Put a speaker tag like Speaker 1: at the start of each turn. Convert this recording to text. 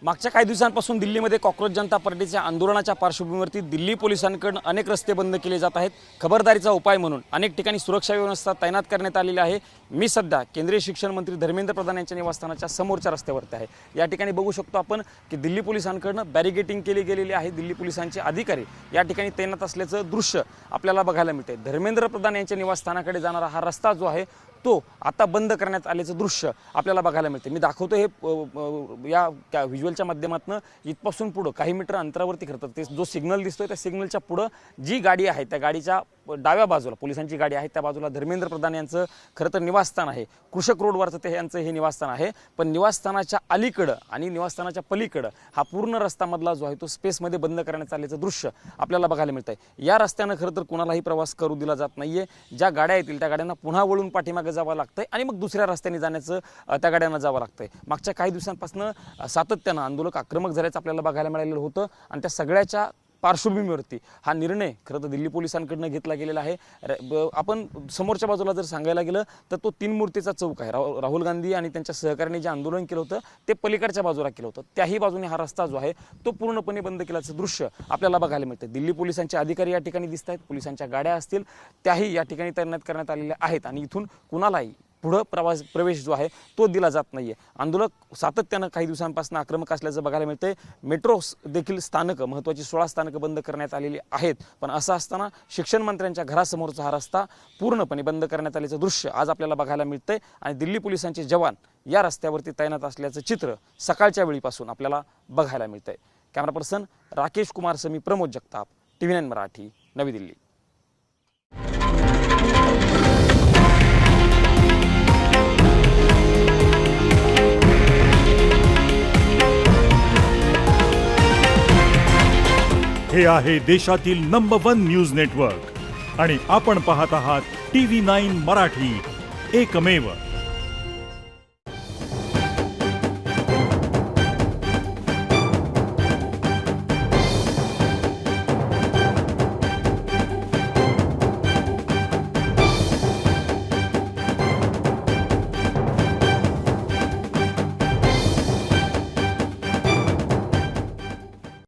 Speaker 1: मागच्या काही दिवसांपासून दिल्लीमध्ये कॉक्रोच जनता पार्टीच्या आंदोलनाच्या पार्श्वभूमीवरती दिल्ली पोलिसांकडून अनेक रस्ते बंद केले जात आहेत। खबरदारीचा उपाय म्हणून अनेक ठिकाणी सुरक्षा व्यवस्था तैनात करण्यात आलेली आहे। मी सध्या केंद्रीय शिक्षण मंत्री धर्मेंद्र प्रधान यांच्या निवासस्थानाच्या समोरच्या रस्त्यावरती आहे। या ठिकाणी बघू शकतो आपण की दिल्ली पोलिसांकडून बॅरिगेटिंग केली गेलेली आहे। दिल्ली पोलिसांचे अधिकारी या ठिकाणी तैनात असल्याचं दृश्य आपल्याला बघायला मिळते। धर्मेंद्र प्रधान यांच्या निवासस्थानाकडे जाणारा हा रस्ता जो आहे तो आता बंद करण्यात आल्याचं दृश्य आपल्याला बघायला मिळते। मी दाखवतो हे या व्हिज्युअलच्या माध्यमातून इथपासून पुढे काही मीटर अंतरावरती खरं तर ते जो सिग्नल दिसतोय त्या सिग्नलच्या पुढे जी गाडी आहे त्या गाडीच्या डाव्या बाजूला पोलिसांची गाडी आहे, त्या बाजूला धर्मेंद्र प्रधान यांचं खरं तर निवासस्थान आहे। कृषक रोडवरचं ते यांचं हे निवासस्थान आहे, पण निवासस्थानाच्या अलीकडं आणि निवासस्थानाच्या पलीकडं हा पूर्ण रस्तामधला जो आहे तो स्पेसमध्ये बंद करण्यात आल्याचं दृश्य आपल्याला बघायला मिळतंय। या रस्त्यानं खरं तर कुणालाही प्रवास करू दिला जात नाहीये। ज्या गाड्या येतील त्या गाड्यांना पुन्हा वळून पाठीमागे जावं लागतंय आणि मग दुसऱ्या रस्त्याने जाण्याचं त्या गाड्यांना जावं लागतंय। मागच्या काही दिवसांपासून सातत्यानं आंदोलक आक्रमक झाल्याचं आपल्याला बघायला मिळालेलं होतं आणि त्या सगळ्याच्या पार्श्वभूमीवरती हा निर्णय खरं तर दिल्ली पोलिसांकडून घेतला गेलेला आहे। आपण समोरच्या बाजूला जर सांगायला गेलं तर तो तीन मूर्तीचा चौक आहे। राहुल गांधी आणि त्यांच्या सहकाऱ्यांनी जे आंदोलन केलं होतं ते पलीकडच्या बाजूला केलं होतं, त्याही बाजूने हा रस्ता जो आहे तो पूर्णपणे बंद केल्याचं दृश्य आपल्याला बघायला मिळतं। दिल्ली पोलिसांचे अधिकारी या ठिकाणी दिसत आहेत, पोलिसांच्या गाड्या असतील त्याही या ठिकाणी तैनात करण्यात आलेल्या आहेत आणि इथून कुणालाही पुढं प्रवेश जो आहे तो दिला जात नाहीये। आंदोलक सातत्यानं काही दिवसांपासून आक्रमक असल्याचं बघायला मिळतंय। मेट्रो देखील स्थानकं महत्त्वाची 16 स्थानकं बंद करण्यात आलेली आहेत, पण असं असताना शिक्षण मंत्र्यांच्या घरासमोरचा हा रस्ता पूर्णपणे बंद करण्यात आल्याचं दृश्य आज आपल्याला बघायला मिळतंय आणि दिल्ली पोलिसांचे जवान या रस्त्यावरती तैनात असल्याचं चित्र सकाळच्या वेळीपासून आपल्याला बघायला मिळतंय। कॅमेरा पर्सन राकेश कुमार समी, प्रमोद जगताप, TV9 मराठी, नवी दिल्ली।
Speaker 2: हे आहे देशातील नंबर 1 न्यूज नेटवर्क आणि आपण पाहत आहात TV9 मराठी, एकमेव।